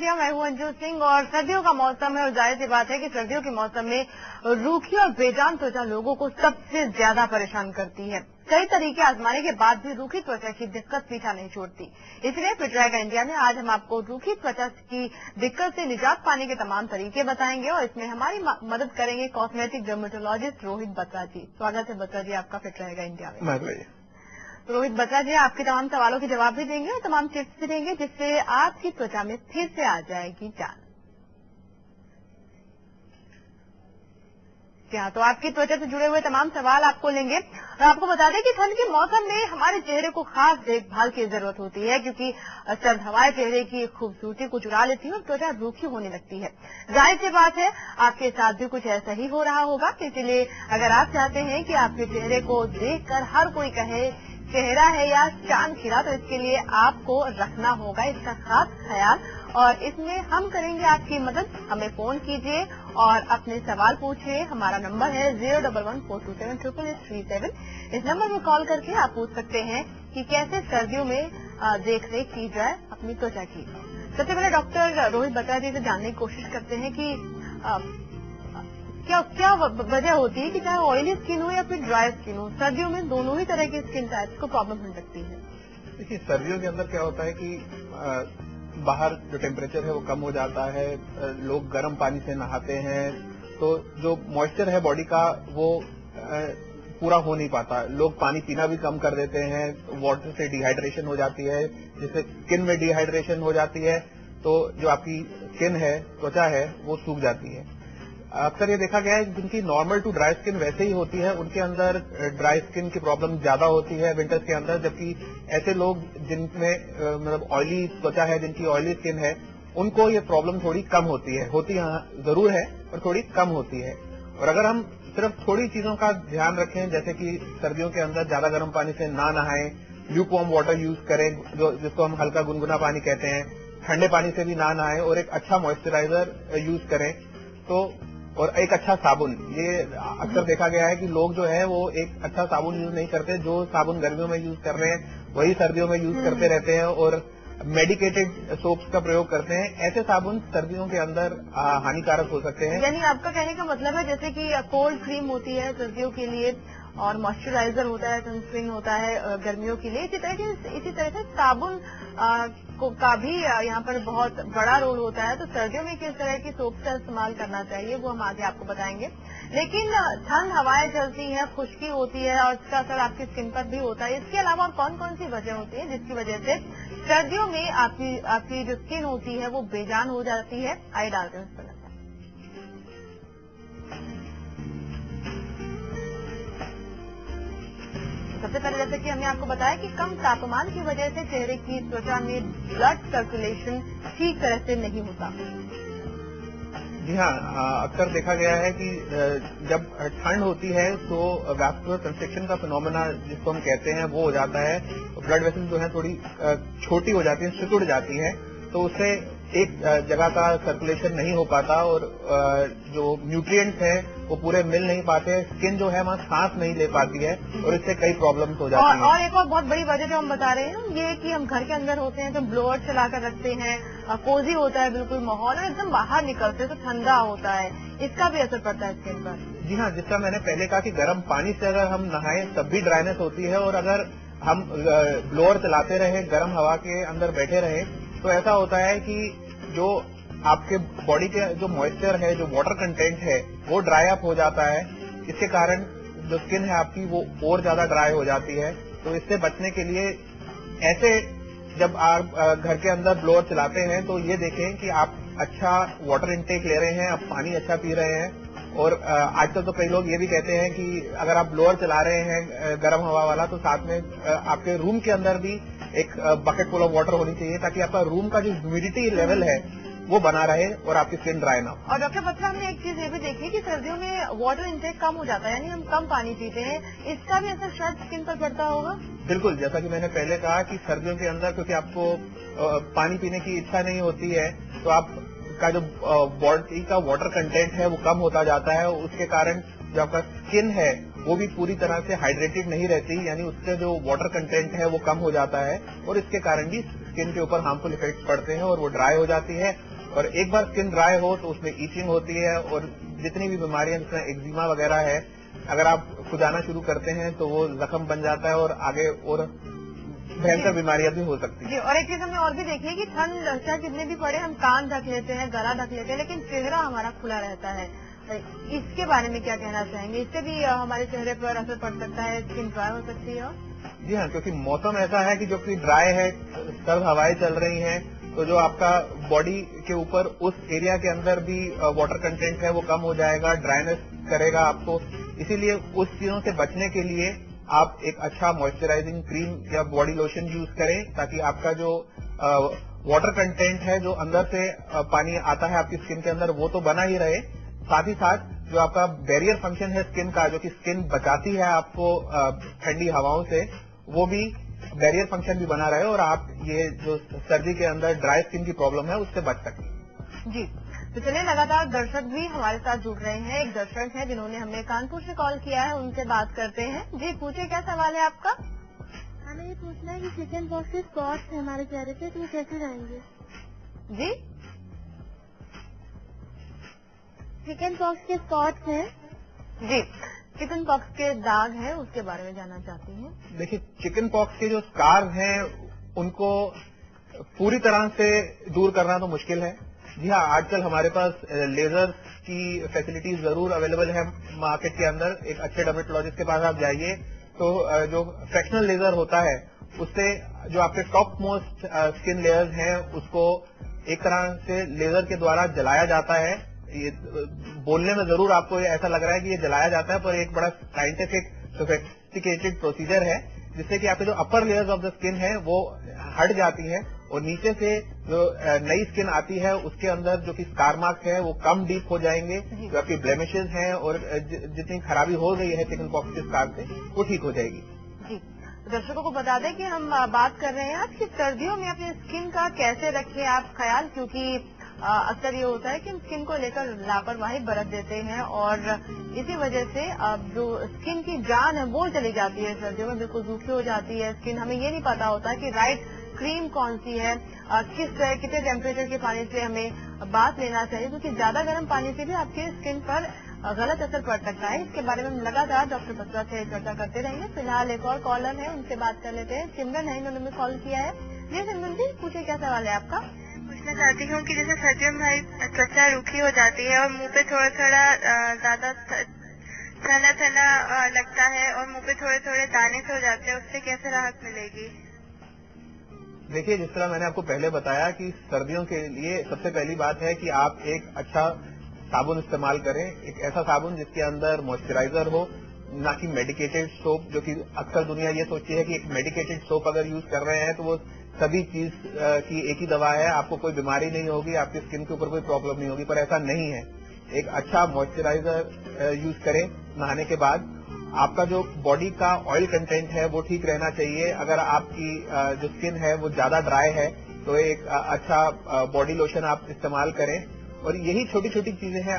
India. मैं हूं अंजू सिंह और सर्दियों का मौसम है और जाहिर सी बात है कि सर्दियों के मौसम में रूखी और बेजान त्वचा लोगों को सबसे ज्यादा परेशान करती है। कई तरीके आजमाने के बाद भी रूखी त्वचा की दिक्कत पीछा नहीं छोड़ती। इसलिए फिट रहेगा इंडिया में आज हम आपको रूखी त्वचा की दिक्कत से निजात पाने के तमाम तरीके बताएंगे और इसमें हमारी मदद करेंगे कॉस्मेटिक डर्मेटोलॉजिस्ट रोहित बत्रा जी। स्वागत है बत्रा जी आपका फिट रहेगा इंडिया में। रोहित बत्रा जी आपके तमाम सवालों के जवाब भी देंगे और तमाम टिप्स भी देंगे जिससे आपकी त्वचा में फिर से आ जाएगी जान। क्या तो आपकी त्वचा से जुड़े हुए तमाम सवाल आपको लेंगे और आपको बता दें कि ठंड के मौसम में हमारे चेहरे को खास देखभाल की जरूरत होती है क्योंकि सर्द हवाएं चेहरे की खूबसूरती को चुरा लेती है और त्वचा रूखी होने लगती है। जाहिर सी बात है आपके साथ भी कुछ ऐसा ही हो रहा होगा, इसलिए अगर आप चाहते हैं कि आपके चेहरे को देखकर हर कोई कहे चेहरा है या चांद खिला, तो इसके लिए आपको रखना होगा इसका खास ख्याल और इसमें हम करेंगे आपकी मदद। हमें फोन कीजिए और अपने सवाल पूछिए। हमारा नंबर है 011-427-88837। इस नंबर में कॉल करके आप पूछ सकते हैं कि कैसे सर्दियों में देख रेख की जाए अपनी त्वचा की। सबसे पहले डॉक्टर रोहित बत्रा जी से जानने की कोशिश करते हैं कि क्या वजह होती है कि चाहे ऑयली स्किन हो या फिर ड्राई स्किन हो, सर्दियों में दोनों ही तरह के स्किन टाइप्स को प्रॉब्लम हो सकती है। देखिए सर्दियों के अंदर क्या होता है कि बाहर जो टेम्परेचर है वो कम हो जाता है, लोग गर्म पानी से नहाते हैं तो जो मॉइस्चर है बॉडी का वो पूरा हो नहीं पाता। लोग पानी पीना भी कम कर देते हैं, वाटर से डिहाइड्रेशन हो जाती है, जिससे स्किन में डिहाइड्रेशन हो जाती है तो जो आपकी स्किन है, त्वचा है, वो सूख जाती है। अक्सर ये देखा गया है जिनकी नॉर्मल टू ड्राई स्किन वैसे ही होती है उनके अंदर ड्राई स्किन की प्रॉब्लम ज्यादा होती है विंटर्स के अंदर, जबकि ऐसे लोग जिनमें मतलब ऑयली त्वचा है, जिनकी ऑयली स्किन है, उनको ये प्रॉब्लम थोड़ी कम होती है। होती जरूर है पर थोड़ी कम होती है। और अगर हम सिर्फ थोड़ी चीजों का ध्यान रखें, जैसे कि सर्दियों के अंदर ज्यादा गर्म पानी से ना नहाएं, ल्यूकवार्म वाटर यूज करें जिसको हम हल्का गुनगुना पानी कहते हैं, ठंडे पानी से भी ना नहाएं और एक अच्छा मॉइस्चराइजर यूज करें तो और एक अच्छा साबुन। ये अक्सर देखा गया है कि लोग जो है वो एक अच्छा साबुन यूज नहीं करते, जो साबुन गर्मियों में यूज कर रहे हैं वही सर्दियों में यूज करते रहते हैं और मेडिकेटेड सोप्स का प्रयोग करते हैं। ऐसे साबुन सर्दियों के अंदर हानिकारक हो सकते हैं। यानी आपका कहने का मतलब है जैसे कि कोल्ड क्रीम होती है सर्दियों के लिए और मॉइस्चराइजर होता है, सनस्क्रीन होता है गर्मियों के लिए, इसी तरह से साबुन का भी यहाँ पर बहुत बड़ा रोल होता है। तो सर्दियों में किस तरह की सोप का इस्तेमाल करना चाहिए वो हम आगे आपको बताएंगे। लेकिन ठंड हवाएं चलती हैं, खुश्की होती है और इसका असर आपकी स्किन पर भी होता है। इसके अलावा और कौन कौन सी वजह होती है जिसकी वजह से सर्दियों में आपकी जो स्किन होती है वो बेजान हो जाती है? आइए डालते हैं उस पर। सबसे पहले जैसे कि हमने आपको बताया कि कम तापमान की वजह से चेहरे की त्वचा में ब्लड सर्कुलेशन ठीक तरह से नहीं होता। जी हाँ, अक्सर देखा गया है कि जब ठंड होती है तो वैस्कुलर कंस्ट्रिक्शन का फिनोमेना जिसको हम कहते हैं वो हो जाता है। ब्लड वेसल्स जो है थोड़ी छोटी हो जाती है, सिकुड़ जाती है, तो उससे एक जगह का सर्कुलेशन नहीं हो पाता और जो न्यूट्रिएंट्स हैं वो पूरे मिल नहीं पाते, स्किन जो है वहाँ सांस नहीं ले पाती है और इससे कई प्रॉब्लम्स हो जाती हैं। और एक और बहुत बड़ी वजह जो हम बता रहे हैं ये कि हम घर के अंदर होते हैं तो ब्लोअर चलाकर रखते हैं, कोजी होता है बिल्कुल माहौल और एकदम बाहर निकलते हैं तो ठंडा होता है, इसका भी असर पड़ता है स्किन पर। जी हाँ, जिसका मैंने पहले कहा कि गर्म पानी से अगर हम नहाएं तब भी ड्राइनेस होती है और अगर हम ब्लोअर चलाते रहे, गर्म हवा के अंदर बैठे रहे तो ऐसा होता है कि जो आपके बॉडी के जो मॉइस्चर है, जो वाटर कंटेंट है वो ड्राई अप हो जाता है। इसके कारण जो स्किन है आपकी वो और ज्यादा ड्राई हो जाती है। तो इससे बचने के लिए ऐसे जब आप घर के अंदर ब्लोअर चलाते हैं तो ये देखें कि आप अच्छा वाटर इनटेक ले रहे हैं, आप पानी अच्छा पी रहे हैं। और आजकल तो कई लोग ये भी कहते हैं कि अगर आप ब्लोअर चला रहे हैं गर्म हवा वाला तो साथ में आपके रूम के अंदर भी एक बकेट फुल ऑफ वाटर होनी चाहिए ताकि आपका रूम का जो ह्यूमिडिटी लेवल है वो बना रहे और आपकी स्किन ड्राई ना हो। और डॉक्टर बत्रा हमने एक चीज ये भी देखी कि सर्दियों में वाटर इंटेक कम हो जाता है, यानी हम कम पानी पीते हैं, इसका भी असर शायद स्किन पर पड़ता होगा। बिल्कुल, जैसा कि मैंने पहले कहा कि सर्दियों के अंदर क्योंकि आपको पानी पीने की इच्छा नहीं होती है तो आपका जो बॉडी का वाटर कंटेंट है वो कम होता जाता है। उसके कारण जो आपका स्किन है वो भी पूरी तरह से हाइड्रेटेड नहीं रहती, यानी उससे जो वाटर कंटेंट है वो कम हो जाता है और इसके कारण भी स्किन के ऊपर हार्मफुल इफेक्ट पड़ते हैं और वो ड्राई हो जाती है और एक बार स्किन ड्राई हो तो उसमें ईचिंग होती है और जितनी भी बीमारियां जिसमें एक्जिमा वगैरह है, अगर आप खुजाना शुरू करते हैं तो वो जख्म बन जाता है और आगे और भयंकर बीमारियां भी हो सकती है। जी, और एक चीज हमने और भी देखी है कि ठंड चाहे जितने भी पड़े हम कान ढक लेते हैं, गला ढक लेते हैं, लेकिन चेहरा हमारा खुला रहता है। इसके बारे में क्या कहना चाहेंगे? इससे भी हमारे चेहरे पर असर पड़ सकता है, स्किन ड्राई हो सकती है? जी हाँ, क्योंकि मौसम ऐसा है कि जो कि ड्राई है, सर्द हवाएं चल रही हैं, तो जो आपका बॉडी के ऊपर उस एरिया के अंदर भी वाटर कंटेंट है वो कम हो जाएगा, ड्राइनेस करेगा आपको। इसीलिए उस चीजों से बचने के लिए आप एक अच्छा मॉइस्चराइजिंग क्रीम या बॉडी लोशन यूज करें, ताकि आपका जो वाटर कंटेंट है जो अंदर से पानी आता है आपकी स्किन के अंदर वो तो बना ही रहे, साथ ही साथ जो आपका बैरियर फंक्शन है स्किन का, जो कि स्किन बचाती है आपको ठंडी हवाओं से, वो भी बैरियर फंक्शन भी बना रहे और आप ये जो सर्दी के अंदर ड्राई स्किन की प्रॉब्लम है उससे बच सकें। जी, तो चलिए लगातार दर्शक भी हमारे साथ जुड़ रहे हैं। एक दर्शक है जिन्होंने हमें कानपुर से कॉल किया है, उनसे बात करते हैं। जी पूछिए, क्या सवाल है आपका? हमें ये पूछना है कि चिकन पॉक्स के स्पॉट्स है हमारे चेहरे पे, तो वो कैसे रहेंगे? जी, चिकन पॉक्स के स्पॉट्स हैं। जी, चिकन पॉक्स के दाग हैं, उसके बारे में जानना चाहती हैं। देखिए, चिकन पॉक्स के जो स्कार्स हैं उनको पूरी तरह से दूर करना तो मुश्किल है। जी हाँ, आजकल हमारे पास लेजर की फैसिलिटीज जरूर अवेलेबल है मार्केट के अंदर। एक अच्छे डर्मेटोलॉजिस्ट के पास आप जाइए तो जो फ्रैक्शनल लेजर होता है उससे जो आपके टॉप मोस्ट स्किन लेयर्स हैं उसको एक तरह से लेजर के द्वारा जलाया जाता है। ये बोलने में जरूर आपको ऐसा लग रहा है कि ये जलाया जाता है, पर एक बड़ा साइंटिफिक सोफिस्टिकेटेड प्रोसीजर है जिससे कि आपके जो upper layers of the skin है वो हट जाती है और नीचे से जो नई स्किन आती है उसके अंदर जो कि स्कार मार्क्स है वो कम डीप हो जाएंगे, जो आपकी ब्लेमिशेस हैं और जितनी खराबी हो गई है चिकन पॉक्स के स्कार से वो ठीक हो जाएगी। जी, दर्शकों को बता दें कि हम बात कर रहे हैं आज कि सर्दियों में अपनी स्किन का कैसे रखें आप ख्याल, क्योंकि अक्सर ये होता है कि हम स्किन को लेकर लापरवाही बरत देते हैं और इसी वजह से जो स्किन की जान है वो चली जाती है। सर्दियों में बिल्कुल सूखी हो जाती है स्किन, हमें ये नहीं पता होता कि राइट क्रीम कौन सी है, कितने टेम्परेचर के पानी से हमें बाथ लेना चाहिए, क्योंकि ज्यादा गर्म पानी से भी आपकी स्किन पर गलत असर पड़ सकता है। इसके बारे में हम लगातार डॉक्टर बत्रा से चर्चा करते रहेंगे। फिलहाल एक और कॉलर है, उनसे बात कर लेते हैं। सिमरन है, इन्होंने हमें कॉल किया है। जी सिमरन जी, पूछिए क्या सवाल है आपका? पूछना चाहती हूँ कि जैसे सर्दियों में हमारी त्वचा रूखी हो जाती है और मुंह पे थोड़ा थोड़ा ज्यादा ठंडा ठंडा लगता है और मुंह पे थोड़े थोड़े दाने से हो जाते हैं, उससे कैसे राहत मिलेगी? देखिए, जिस तरह मैंने आपको पहले बताया कि सर्दियों के लिए सबसे पहली बात है कि आप एक अच्छा साबुन इस्तेमाल करें, एक ऐसा साबुन जिसके अंदर मॉइस्चराइजर हो, ना कि मेडिकेटेड सोप, जो कि अक्सर दुनिया ये सोचती है कि एक मेडिकेटेड सोप अगर यूज कर रहे हैं तो वो सभी चीज की एक ही दवा है, आपको कोई बीमारी नहीं होगी, आपकी स्किन के ऊपर कोई प्रॉब्लम नहीं होगी, पर ऐसा नहीं है। एक अच्छा मॉइस्चराइजर यूज करें नहाने के बाद। आपका जो बॉडी का ऑयल कंटेंट है वो ठीक रहना चाहिए। अगर आपकी जो स्किन है वो ज्यादा ड्राई है तो एक अच्छा बॉडी लोशन आप इस्तेमाल करें। और यही छोटी छोटी चीजें हैं।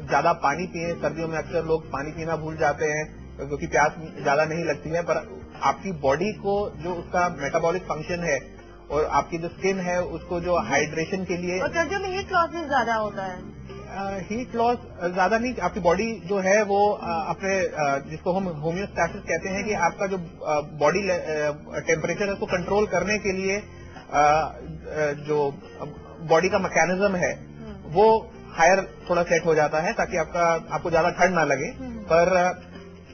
ज्यादा पानी पिए, सर्दियों में अक्सर लोग पानी पीना भूल जाते हैं क्योंकि प्यास ज्यादा नहीं लगती है, पर आपकी बॉडी को जो उसका मेटाबॉलिक फंक्शन है और आपकी जो स्किन है उसको जो हाइड्रेशन के लिए, और सर्दियों में हीट लॉस भी ज्यादा होता है। हीट लॉस ज्यादा नहीं, आपकी बॉडी जो है वो अपने जिसको हम होम्योस्टैसिस कहते हैं कि आपका जो बॉडी टेम्परेचर है उसको कंट्रोल करने के लिए जो बॉडी का मैकेनिज्म है वो हायर थोड़ा सेट हो जाता है ताकि आपको ज्यादा ठंड ना लगे। पर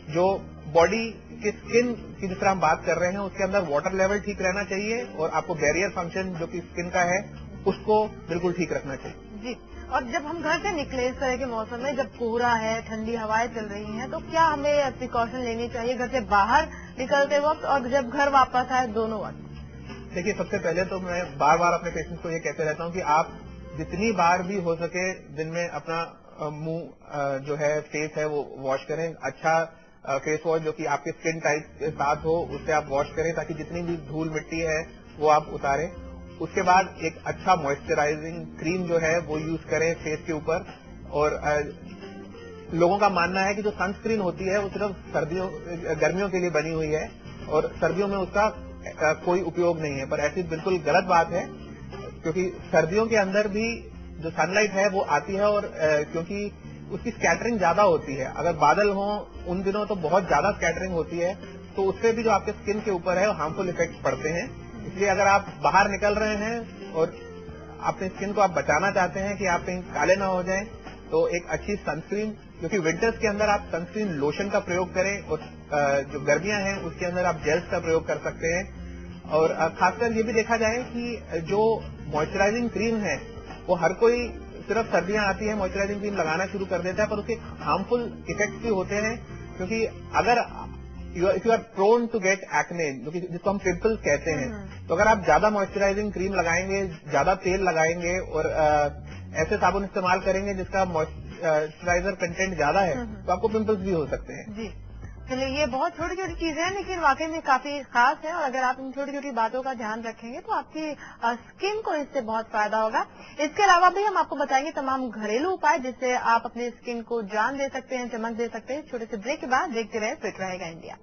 जो बॉडी की स्किन की जिस तरह हम बात कर रहे हैं उसके अंदर वाटर लेवल ठीक रहना चाहिए और आपको बैरियर फंक्शन जो कि स्किन का है उसको बिल्कुल ठीक रखना चाहिए। जी, और जब हम घर से निकले इस तरह के मौसम में, जब कोहरा है, ठंडी हवाएं चल रही हैं, तो क्या हमें प्रिकॉशन लेनी चाहिए घर से बाहर निकलते वक्त और जब घर वापस आए, दोनों वक्त? देखिए, सबसे पहले तो मैं बार बार अपने पेशेंट्स को ये कहते रहता हूँ कि आप जितनी बार भी हो सके दिन में अपना मुंह जो है फेस है वो वॉश करें। अच्छा फेस वॉश जो कि आपके स्किन टाइप के साथ हो उससे आप वॉश करें ताकि जितनी भी धूल मिट्टी है वो आप उतारें। उसके बाद एक अच्छा मॉइस्चराइजिंग क्रीम जो है वो यूज करें फेस के ऊपर। और लोगों का मानना है कि जो सनस्क्रीन होती है वो सिर्फ गर्मियों के लिए बनी हुई है और सर्दियों में उसका कोई उपयोग नहीं है, पर ऐसी बिल्कुल गलत बात है क्योंकि सर्दियों के अंदर भी जो सनलाइट है वो आती है और क्योंकि उसकी स्कैटरिंग ज्यादा होती है, अगर बादल हो उन दिनों तो बहुत ज्यादा स्कैटरिंग होती है, तो उससे भी जो आपके स्किन के ऊपर है हार्मफुल इफेक्ट पड़ते हैं। इसलिए अगर आप बाहर निकल रहे हैं और अपने स्किन को आप बचाना चाहते हैं कि आप कहीं काले ना हो जाएं, तो एक अच्छी सनस्क्रीन, क्योंकि विंटर्स के अंदर आप सनस्क्रीन लोशन का प्रयोग करें और जो गर्मियां हैं उसके अंदर आप जेल्स का प्रयोग कर सकते हैं। और खासकर ये भी देखा जाए कि जो मॉइस्चराइजिंग क्रीम है वो हर कोई सिर्फ सर्दियां आती है मॉइस्चराइजिंग क्रीम लगाना शुरू कर देता है, पर उसके हार्मफुल इफेक्ट्स भी होते हैं। क्योंकि अगर if you are prone to get acne, जिसको हम पिंपल्स कहते हैं, तो अगर आप ज्यादा मॉइस्चराइजिंग क्रीम लगाएंगे, ज्यादा तेल लगाएंगे और ऐसे साबुन इस्तेमाल करेंगे जिसका मॉइस्चराइजर कंटेंट ज्यादा है, तो आपको पिंपल्स भी हो सकते हैं। जी, चलिए, ये बहुत छोटी छोटी चीजें हैं लेकिन वाकई में काफी खास है, और अगर आप इन छोटी छोटी बातों का ध्यान रखेंगे तो आपकी स्किन को इससे बहुत फायदा होगा। इसके अलावा भी हम आपको बताएंगे तमाम घरेलू उपाय जिससे आप अपनी स्किन को जान दे सकते हैं, चमक दे सकते हैं। छोटे से ब्रेक के बाद देखते रहे फिट रहेगा इंडिया।